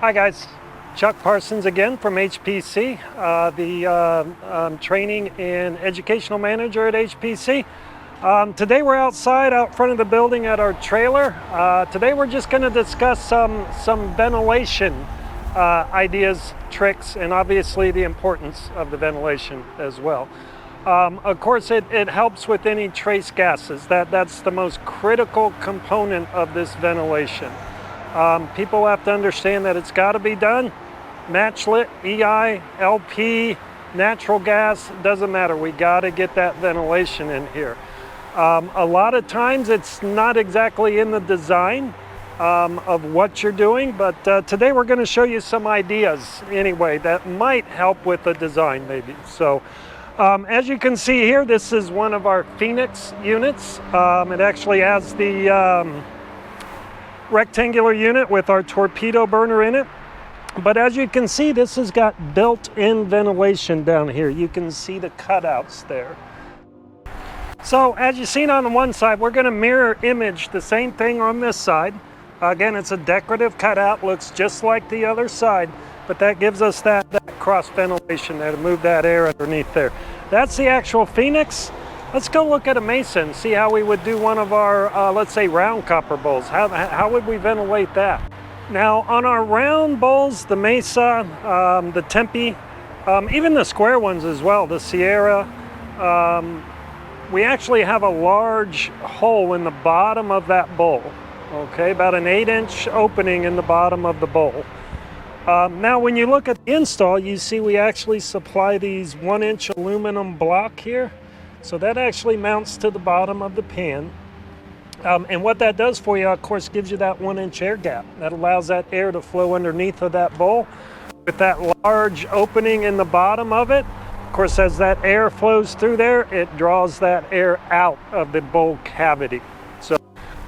Hi guys, Chuck Parsons again from HPC, training and educational manager at HPC. Today we're outside out front of the building at our trailer. Today we're just going to discuss some ventilation ideas, tricks, and obviously the importance of the ventilation as well. Of course it helps with any trace gases. That's the most critical component of this ventilation. People have to understand that it's got to be done. Match lit, EI, LP, natural gas, doesn't matter. We got to get that ventilation in here. A lot of times it's not exactly in the design of what you're doing, but today we're going to show you some ideas anyway that might help with the design maybe. So as you can see here, this is one of our Phoenix units. It actually has the rectangular unit with our torpedo burner in it. But as you can see, this has got built-in ventilation down here. You can see the cutouts there. So as you've seen on the one side, we're going to mirror image the same thing on this side. Again, it's a decorative cutout, looks just like the other side, but that gives us that cross ventilation there to move that air underneath there. That's the actual Phoenix. Let's go look at a Mesa and see how we would do one of our, let's say, round copper bowls. How would we ventilate that? Now, on our round bowls, the Mesa, the Tempe, even the square ones as well, the Sierra, we actually have a large hole in the bottom of that bowl, okay? About an 8-inch opening in the bottom of the bowl. Now, when you look at the install, you see we actually supply these 1-inch aluminum block here. So that actually mounts to the bottom of the pan. And what that does for you, of course, gives you that 1-inch air gap. That allows that air to flow underneath of that bowl. With that large opening in the bottom of it, of course, as that air flows through there, it draws that air out of the bowl cavity. So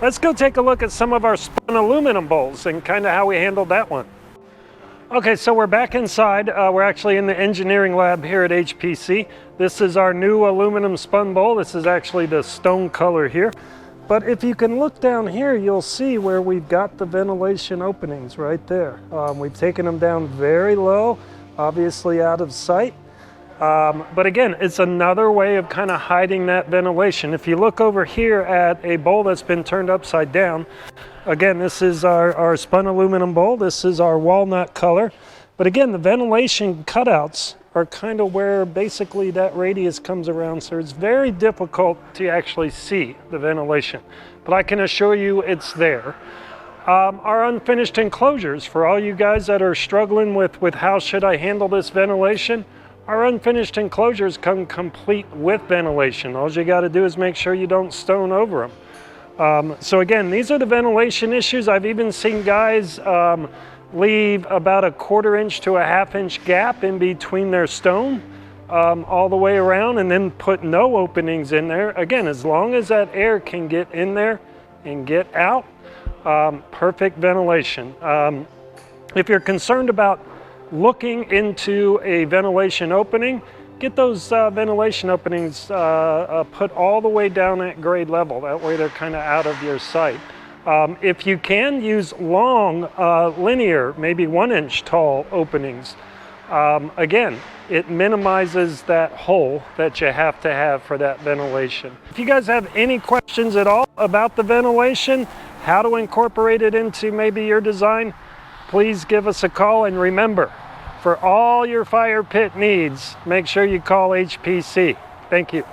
let's go take a look at some of our spun aluminum bowls and kind of how we handled that one. Okay, so we're back inside. We're actually in the engineering lab here at HPC. This is our new aluminum spun bowl. This is actually the stone color here. But if you can look down here, you'll see where we've got the ventilation openings right there. We've taken them down very low, obviously out of sight. But again, it's another way of kind of hiding that ventilation. If you look over here at a bowl that's been turned upside down, again, this is our spun aluminum bowl. This is our walnut color. But again, the ventilation cutouts are kind of where basically that radius comes around. So it's very difficult to actually see the ventilation. But I can assure you it's there. Our unfinished enclosures, for all you guys that are struggling with how should I handle this ventilation, our unfinished enclosures come complete with ventilation. All you got to do is make sure you don't stone over them. So again, these are the ventilation issues. I've even seen guys leave about a 1/4 inch to a 1/2 inch gap in between their stone all the way around and then put no openings in there. Again, as long as that air can get in there and get out, perfect ventilation. If you're concerned about looking into a ventilation opening, get those ventilation openings put all the way down at grade level. That way they're kind of out of your sight. If you can, use long, linear, maybe 1-inch tall openings. Again, it minimizes that hole that you have to have for that ventilation. If you guys have any questions at all about the ventilation, how to incorporate it into maybe your design, please give us a call. And remember, for all your fire pit needs, make sure you call HPC. Thank you.